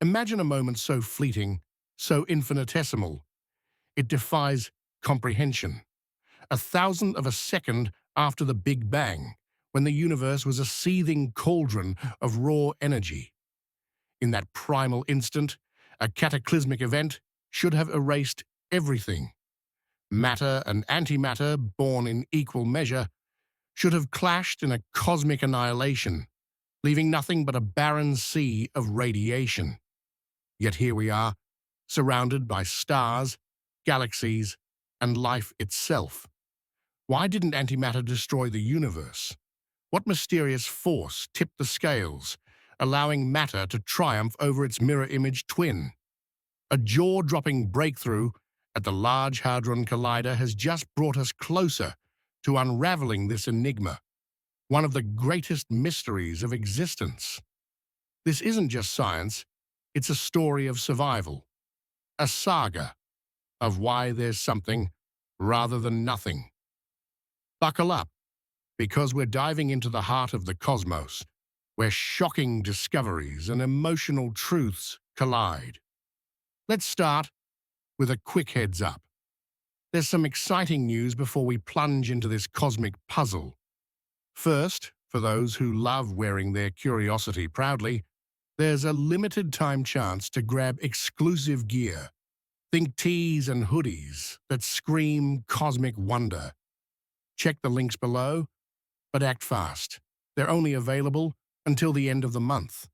Imagine a moment so fleeting, so infinitesimal, it defies comprehension. A thousandth of a second after the Big Bang, when the universe was a seething cauldron of raw energy. In that primal instant, a cataclysmic event should have erased everything. Matter and antimatter, born in equal measure, should have clashed in a cosmic annihilation, leaving nothing but a barren sea of radiation. Yet here we are, surrounded by stars, galaxies, and life itself. Why didn't antimatter destroy the universe? What mysterious force tipped the scales, allowing matter to triumph over its mirror-image twin? A jaw-dropping breakthrough at the Large Hadron Collider has just brought us closer to unraveling this enigma, one of the greatest mysteries of existence. This isn't just science, it's a story of survival, a saga of why there's something rather than nothing. Buckle up, because we're diving into the heart of the cosmos, where shocking discoveries and emotional truths collide. Let's start with a quick heads up. There's some exciting news before we plunge into this cosmic puzzle. First, for those who love wearing their curiosity proudly, there's a limited time chance to grab exclusive gear. Think tees and hoodies that scream cosmic wonder. Check the links below, but act fast. They're only available until the end of the month.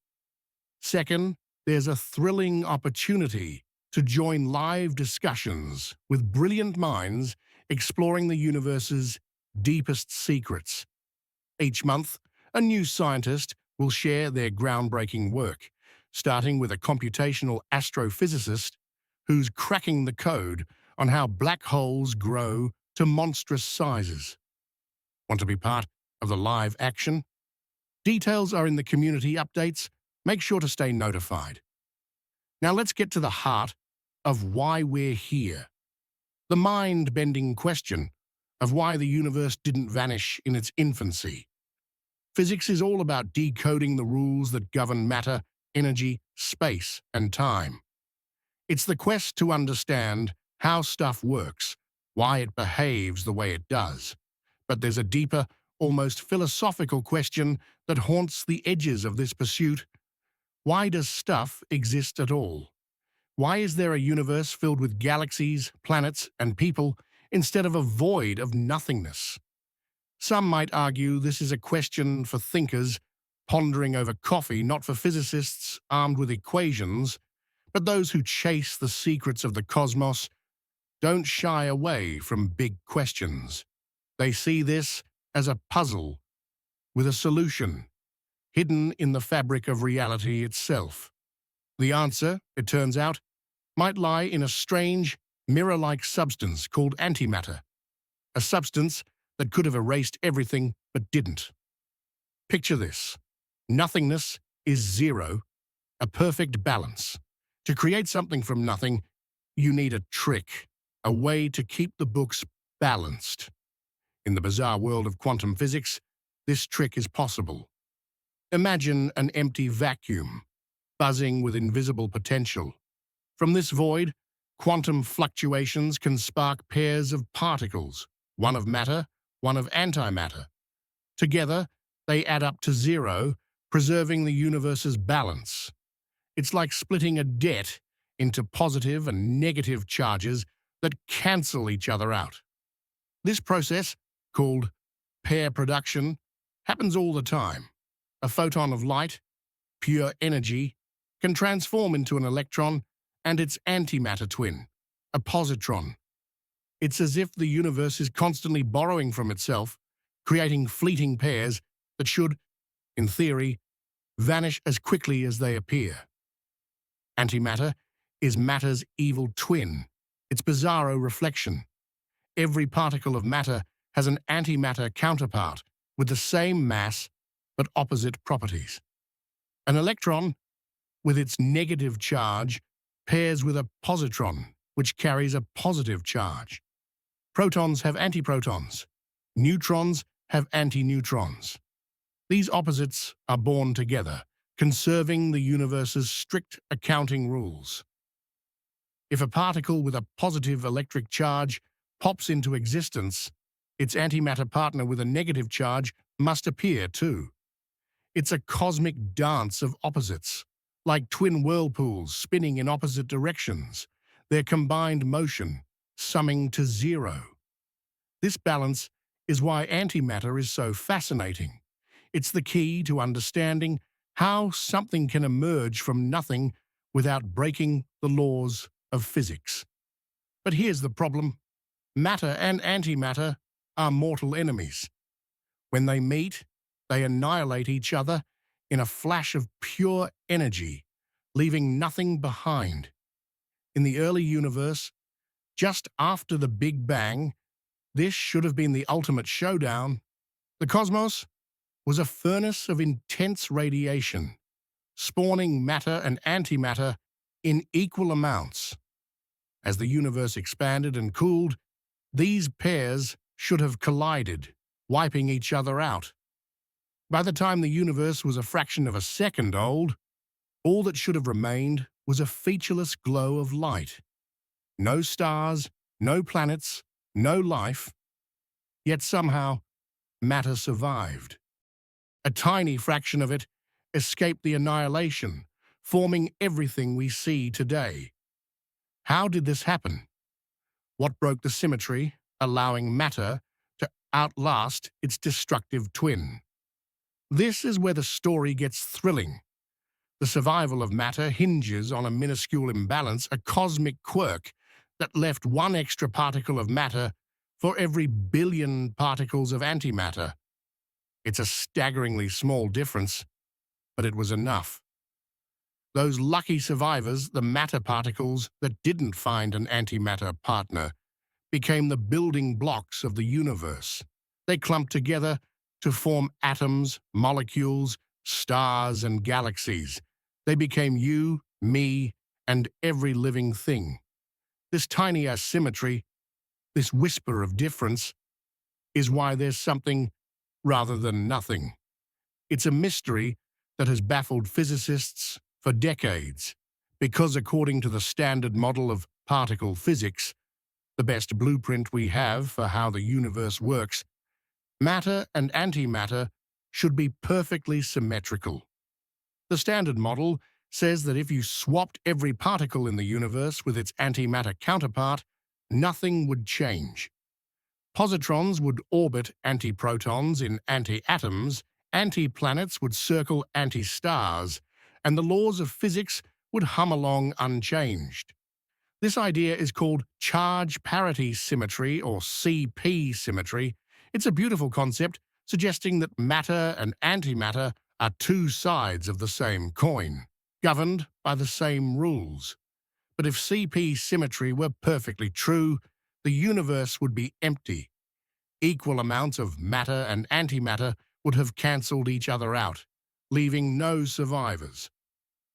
Second, there's a thrilling opportunity to join live discussions with brilliant minds exploring the universe's deepest secrets. Each month, a new scientist will share their groundbreaking work, starting with a computational astrophysicist who's cracking the code on how black holes grow to monstrous sizes. Want to be part of the live action? Details are in the community updates. Make sure to stay notified. Now let's get to the heart of why we're here. The mind-bending question of why the universe didn't vanish in its infancy. Physics is all about decoding the rules that govern matter, energy, space, and time. It's the quest to understand how stuff works, why it behaves the way it does. But there's a deeper, almost philosophical question that haunts the edges of this pursuit. Why does stuff exist at all? Why is there a universe filled with galaxies, planets, and people instead of a void of nothingness? Some might argue this is a question for thinkers pondering over coffee, not for physicists armed with equations, but those who chase the secrets of the cosmos don't shy away from big questions. They see this as a puzzle with a solution, hidden in the fabric of reality itself. The answer, it turns out, might lie in a strange, mirror-like substance called antimatter, a substance that could have erased everything but didn't. Picture this. Nothingness is zero, a perfect balance. To create something from nothing, you need a trick, a way to keep the books balanced. In the bizarre world of quantum physics, this trick is possible. Imagine an empty vacuum, buzzing with invisible potential. From this void, quantum fluctuations can spark pairs of particles, one of matter, one of antimatter. Together, they add up to zero, preserving the universe's balance. It's like splitting a debt into positive and negative charges that cancel each other out. This process, called pair production, happens all the time. A photon of light, pure energy, can transform into an electron and its antimatter twin, a positron. It's as if the universe is constantly borrowing from itself, creating fleeting pairs that should, in theory, vanish as quickly as they appear. Antimatter is matter's evil twin, its bizarro reflection. Every particle of matter has an antimatter counterpart with the same mass but opposite properties. An electron, with its negative charge, pairs with a positron, which carries a positive charge. Protons have antiprotons. Neutrons have antineutrons. These opposites are born together, conserving the universe's strict accounting rules. If a particle with a positive electric charge pops into existence, its antimatter partner with a negative charge must appear too. It's a cosmic dance of opposites, like twin whirlpools spinning in opposite directions, their combined motion summing to zero. This balance is why antimatter is so fascinating. It's the key to understanding how something can emerge from nothing without breaking the laws of physics. But here's the problem. Matter and antimatter are mortal enemies. When they meet, they annihilate each other in a flash of pure energy, leaving nothing behind. In the early universe, just after the Big Bang, this should have been the ultimate showdown. The cosmos was a furnace of intense radiation, spawning matter and antimatter in equal amounts. As the universe expanded and cooled, these pairs should have collided, wiping each other out. By the time the universe was a fraction of a second old, all that should have remained was a featureless glow of light. No stars, no planets, no life. Yet somehow, matter survived. A tiny fraction of it escaped the annihilation, forming everything we see today. How did this happen? What broke the symmetry, allowing matter to outlast its destructive twin? This is where the story gets thrilling. The survival of matter hinges on a minuscule imbalance, a cosmic quirk that left one extra particle of matter for every billion particles of antimatter. It's a staggeringly small difference, but it was enough. Those lucky survivors, the matter particles that didn't find an antimatter partner, became the building blocks of the universe. They clumped together to form atoms, molecules, stars, and galaxies. They became you, me, and every living thing. This tiny asymmetry, this whisper of difference, is why there's something rather than nothing. It's a mystery that has baffled physicists for decades, because according to the standard model of particle physics, the best blueprint we have for how the universe works, matter and antimatter should be perfectly symmetrical. The standard model says that if you swapped every particle in the universe with its antimatter counterpart, nothing would change. Positrons would orbit antiprotons in anti-atoms, anti-planets would circle anti-stars, and the laws of physics would hum along unchanged. This idea is called charge parity symmetry, or CP symmetry. It's a beautiful concept suggesting that matter and antimatter are two sides of the same coin, governed by the same rules. But if CP symmetry were perfectly true, the universe would be empty. Equal amounts of matter and antimatter would have cancelled each other out, leaving no survivors.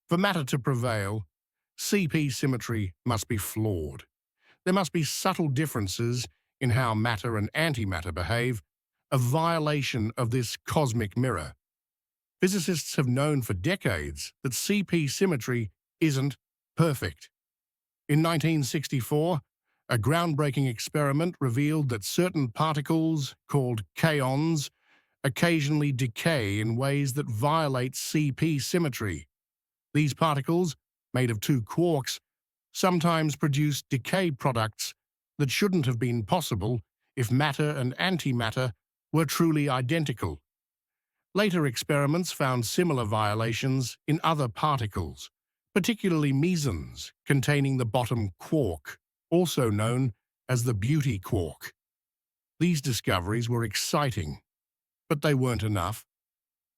For matter to prevail, CP symmetry must be flawed. There must be subtle differences in how matter and antimatter behave, a violation of this cosmic mirror. Physicists have known for decades that CP symmetry isn't perfect. In 1964, a groundbreaking experiment revealed that certain particles, called kaons, occasionally decay in ways that violate CP symmetry. These particles, made of two quarks, sometimes produce decay products that shouldn't have been possible if matter and antimatter were truly identical. Later experiments found similar violations in other particles, particularly mesons containing the bottom quark, also known as the beauty quark. These discoveries were exciting, but they weren't enough.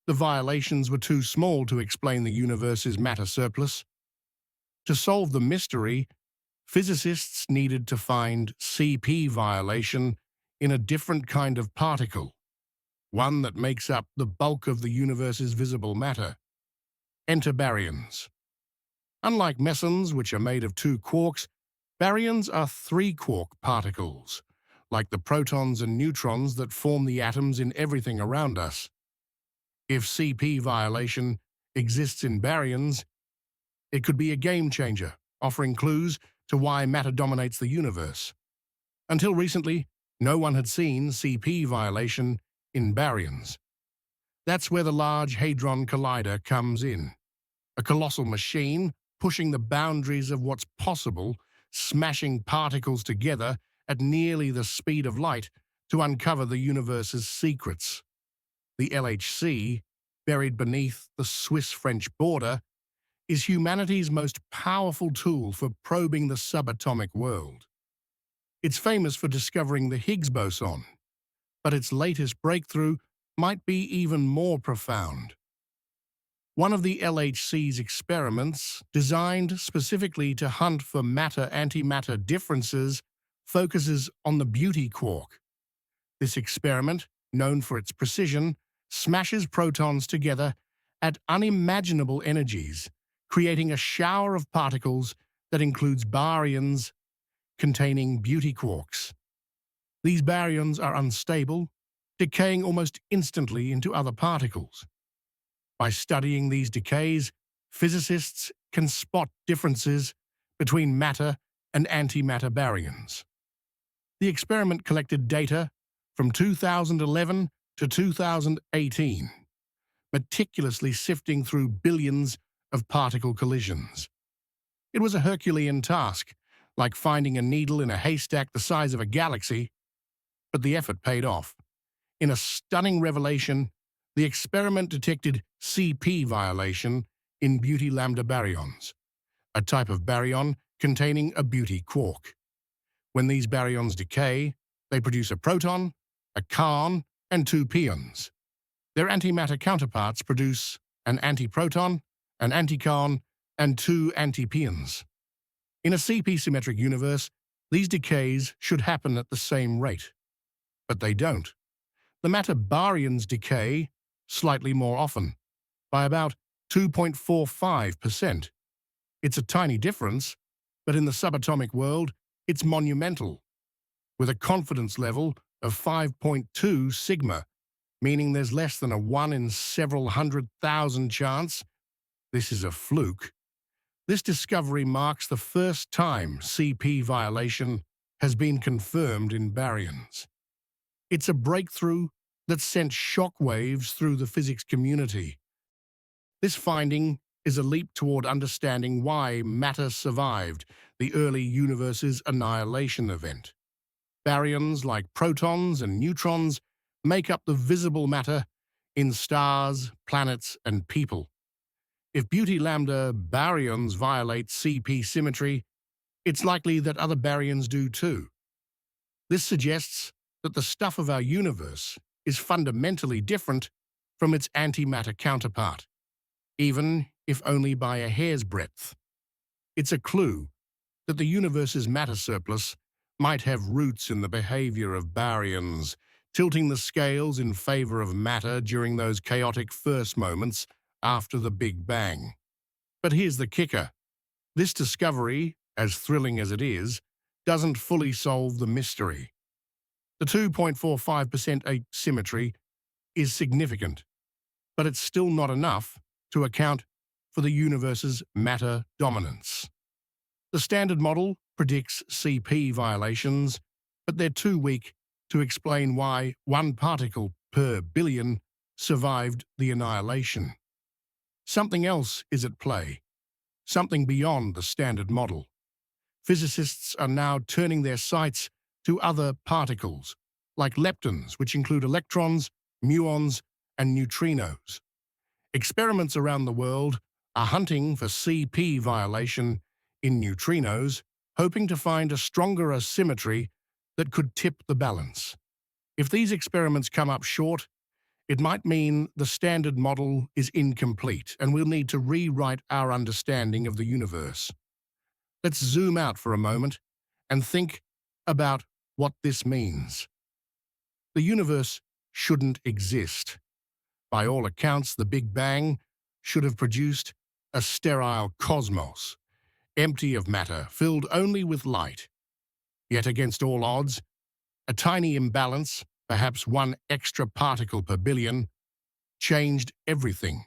The violations were too small to explain the universe's matter surplus. To solve the mystery, physicists needed to find CP violation in a different kind of particle, one that makes up the bulk of the universe's visible matter. Enter baryons. Unlike mesons, which are made of two quarks, baryons are three-quark particles, like the protons and neutrons that form the atoms in everything around us. If CP violation exists in baryons, it could be a game changer, offering clues to why matter dominates the universe. Until recently, no one had seen CP violation in baryons. That's where the Large Hadron Collider comes in. A colossal machine pushing the boundaries of what's possible, smashing particles together at nearly the speed of light to uncover the universe's secrets. The LHC, buried beneath the Swiss-French border, is humanity's most powerful tool for probing the subatomic world. It's famous for discovering the Higgs boson, but its latest breakthrough might be even more profound. One of the LHC's experiments, designed specifically to hunt for matter-antimatter differences, focuses on the beauty quark. This experiment, known for its precision, smashes protons together at unimaginable energies, creating a shower of particles that includes baryons containing beauty quarks. These baryons are unstable, decaying almost instantly into other particles. By studying these decays, physicists can spot differences between matter and antimatter baryons. The experiment collected data from 2011 to 2018, meticulously sifting through billions of particle collisions. It was a Herculean task, like finding a needle in a haystack the size of a galaxy, but the effort paid off. In a stunning revelation, the experiment detected CP violation in beauty lambda baryons, a type of baryon containing a beauty quark. When these baryons decay, they produce a proton, a kaon, and two pions. Their antimatter counterparts produce an antiproton, an antikaon, and two antipions. In a CP-symmetric universe, these decays should happen at the same rate. But they don't. The matter baryons decay slightly more often, by about 2.45%. It's a tiny difference, but in the subatomic world, it's monumental, with a confidence level of 5.2 sigma, meaning there's less than a 1 in several 100,000 chance. This is a fluke. This discovery marks the first time CP violation has been confirmed in baryons. It's a breakthrough that sent shockwaves through the physics community. This finding is a leap toward understanding why matter survived the early universe's annihilation event. Baryons, like protons and neutrons, make up the visible matter in stars, planets, and people. If beauty lambda baryons violate CP symmetry, it's likely that other baryons do too. This suggests that the stuff of our universe is fundamentally different from its antimatter counterpart, even if only by a hair's breadth. It's a clue that the universe's matter surplus might have roots in the behavior of baryons, tilting the scales in favor of matter during those chaotic first moments after the Big Bang. But here's the kicker. This discovery, as thrilling as it is, doesn't fully solve the mystery. The 2.45% asymmetry is significant, but it's still not enough to account for the universe's matter dominance. The standard model predicts CP violations, but they're too weak to explain why one particle per billion survived the annihilation. Something else is at play, something beyond the standard model. Physicists are now turning their sights to other particles, like leptons, which include electrons, muons, and neutrinos. Experiments around the world are hunting for CP violation in neutrinos, hoping to find a stronger asymmetry that could tip the balance. If these experiments come up short, it might mean the standard model is incomplete and we'll need to rewrite our understanding of the universe. Let's zoom out for a moment and think about what this means. The universe shouldn't exist. By all accounts, the Big Bang should have produced a sterile cosmos, empty of matter, filled only with light. Yet against all odds, a tiny imbalance, perhaps one extra particle per billion, changed everything.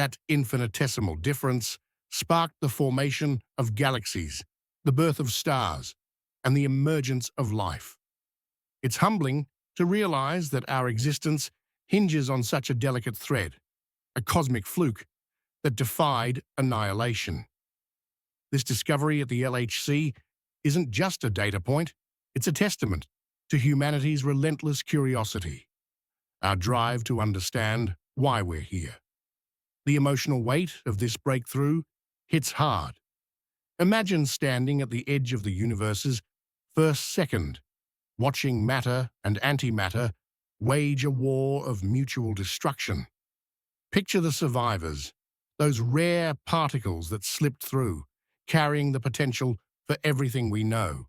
That infinitesimal difference sparked the formation of galaxies, the birth of stars, and the emergence of life. It's humbling to realize that our existence hinges on such a delicate thread, a cosmic fluke that defied annihilation. This discovery at the LHC isn't just a data point, it's a testament to humanity's relentless curiosity, our drive to understand why we're here. The emotional weight of this breakthrough hits hard. Imagine standing at the edge of the universe's first second, watching matter and antimatter wage a war of mutual destruction. Picture the survivors, those rare particles that slipped through, carrying the potential for everything we know.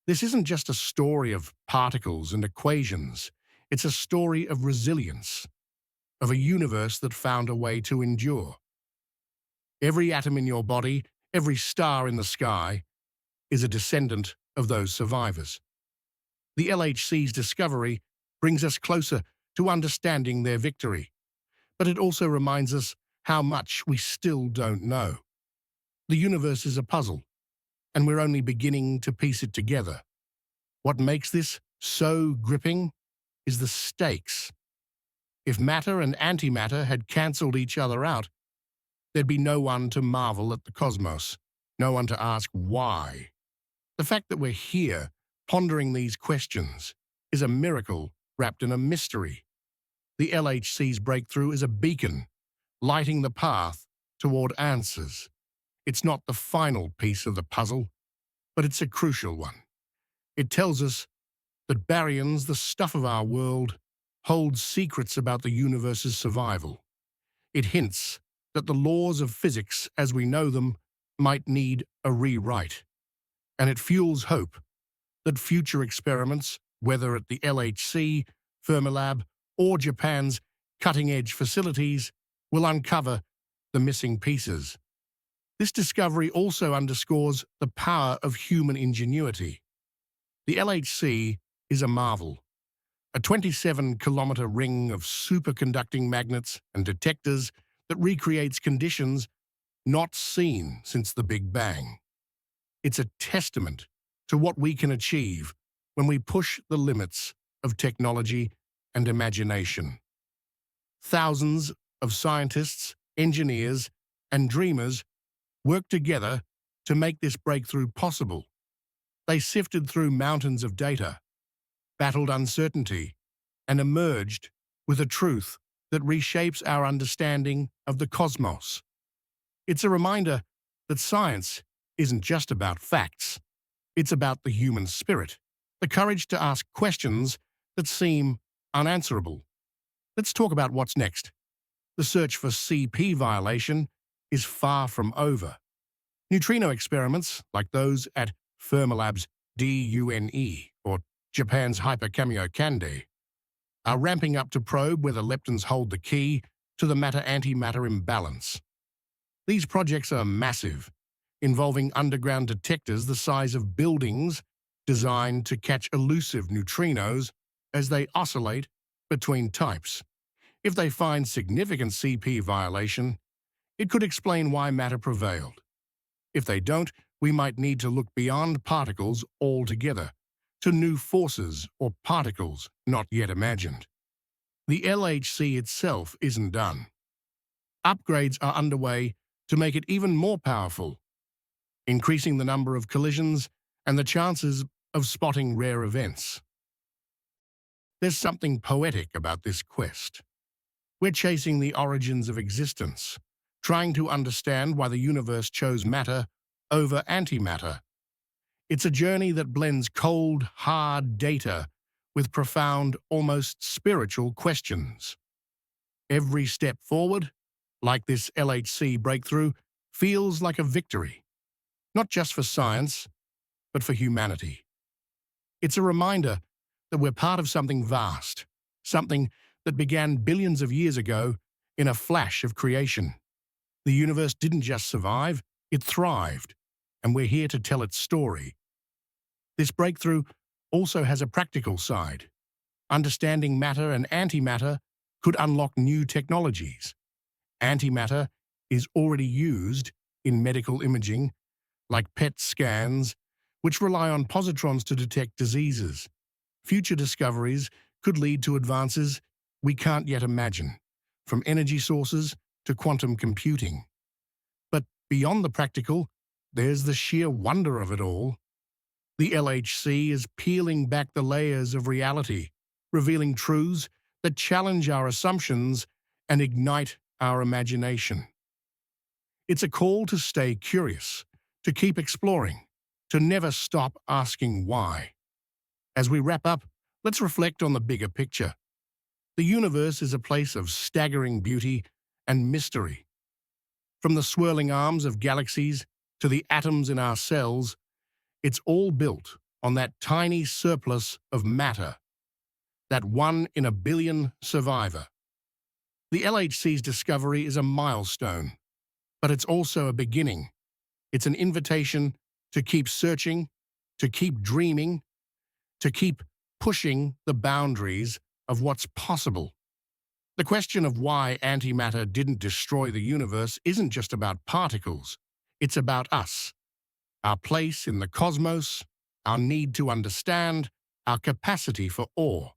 This isn't just a story of particles and equations, it's a story of resilience, of a universe that found a way to endure. Every atom in your body, every star in the sky, is a descendant of those survivors. The LHC's discovery brings us closer to understanding their victory, but it also reminds us how much we still don't know. The universe is a puzzle, and we're only beginning to piece it together. What makes this so gripping is the stakes. If matter and antimatter had cancelled each other out, there'd be no one to marvel at the cosmos, no one to ask why. The fact that we're here, pondering these questions, is a miracle wrapped in a mystery. The LHC's breakthrough is a beacon, lighting the path toward answers. It's not the final piece of the puzzle, but it's a crucial one. It tells us that baryons, the stuff of our world, hold secrets about the universe's survival. It hints that the laws of physics as we know them might need a rewrite. And it fuels hope that future experiments, whether at the LHC, Fermilab, or Japan's cutting-edge facilities, will uncover the missing pieces. This discovery also underscores the power of human ingenuity. The LHC is a marvel, a 27-kilometer ring of superconducting magnets and detectors that recreates conditions not seen since the Big Bang. It's a testament to what we can achieve when we push the limits of technology and imagination. Thousands of scientists, engineers, and dreamers worked together to make this breakthrough possible. They sifted through mountains of data, battled uncertainty, and emerged with a truth that reshapes our understanding of the cosmos. It's a reminder that science isn't just about facts. It's about the human spirit, the courage to ask questions that seem unanswerable. Let's talk about what's next. The search for CP violation is far from over. Neutrino experiments, like those at Fermilab's DUNE or Japan's Hyperkamiokande, are ramping up to probe whether leptons hold the key to the matter-antimatter imbalance. These projects are massive, involving underground detectors the size of buildings designed to catch elusive neutrinos as they oscillate between types. If they find significant CP violation, it could explain why matter prevailed. If they don't, we might need to look beyond particles altogether, to new forces or particles not yet imagined. The LHC itself isn't done. Upgrades are underway to make it even more powerful, increasing the number of collisions and the chances of spotting rare events. There's something poetic about this quest. We're chasing the origins of existence, trying to understand why the universe chose matter over antimatter. It's a journey that blends cold, hard data with profound, almost spiritual questions. Every step forward, like this LHC breakthrough, feels like a victory, not just for science, but for humanity. It's a reminder that we're part of something vast, something that began billions of years ago in a flash of creation. The universe didn't just survive, it thrived, and we're here to tell its story. This breakthrough also has a practical side. Understanding matter and antimatter could unlock new technologies. Antimatter is already used in medical imaging, like PET scans, which rely on positrons to detect diseases. Future discoveries could lead to advances we can't yet imagine, from energy sources to quantum computing. But beyond the practical, there's the sheer wonder of it all. The LHC is peeling back the layers of reality, revealing truths that challenge our assumptions and ignite our imagination. It's a call to stay curious, to keep exploring, to never stop asking why. As we wrap up, let's reflect on the bigger picture. The universe is a place of staggering beauty and mystery. From the swirling arms of galaxies to the atoms in our cells, it's all built on that tiny surplus of matter, that 1 in a billion survivor. The LHC's discovery is a milestone, but it's also a beginning. It's an invitation to keep searching, to keep dreaming, to keep pushing the boundaries of what's possible. The question of why antimatter didn't destroy the universe isn't just about particles. It's about us, our place in the cosmos, our need to understand, our capacity for awe.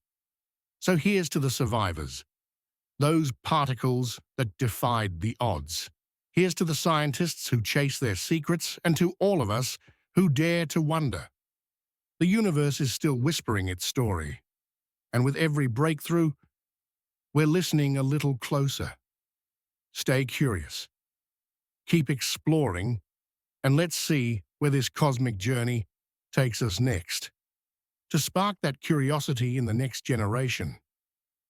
So here's to the survivors, those particles that defied the odds. Here's to the scientists who chase their secrets, and to all of us who dare to wonder. The universe is still whispering its story, and with every breakthrough, we're listening a little closer. Stay curious, keep exploring, and let's see where this cosmic journey takes us next. To spark that curiosity in the next generation,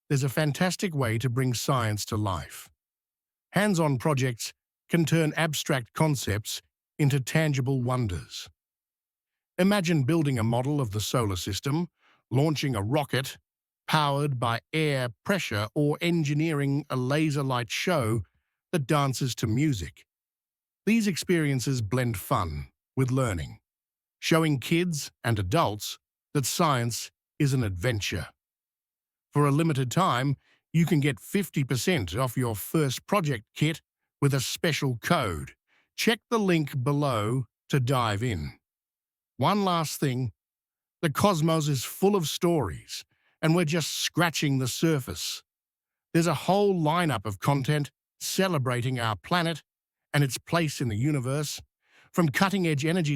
there's a fantastic way to bring science to life. Hands-on projects can turn abstract concepts into tangible wonders. Imagine building a model of the solar system, launching a rocket powered by air pressure, or engineering a laser light show that dances to music. These experiences blend fun with learning, showing kids and adults that science is an adventure. For a limited time, you can get 50% off your first project kit with a special code. Check the link below to dive in. One last thing, the cosmos is full of stories, and we're just scratching the surface. There's a whole lineup of content celebrating our planet and its place in the universe, from cutting-edge energy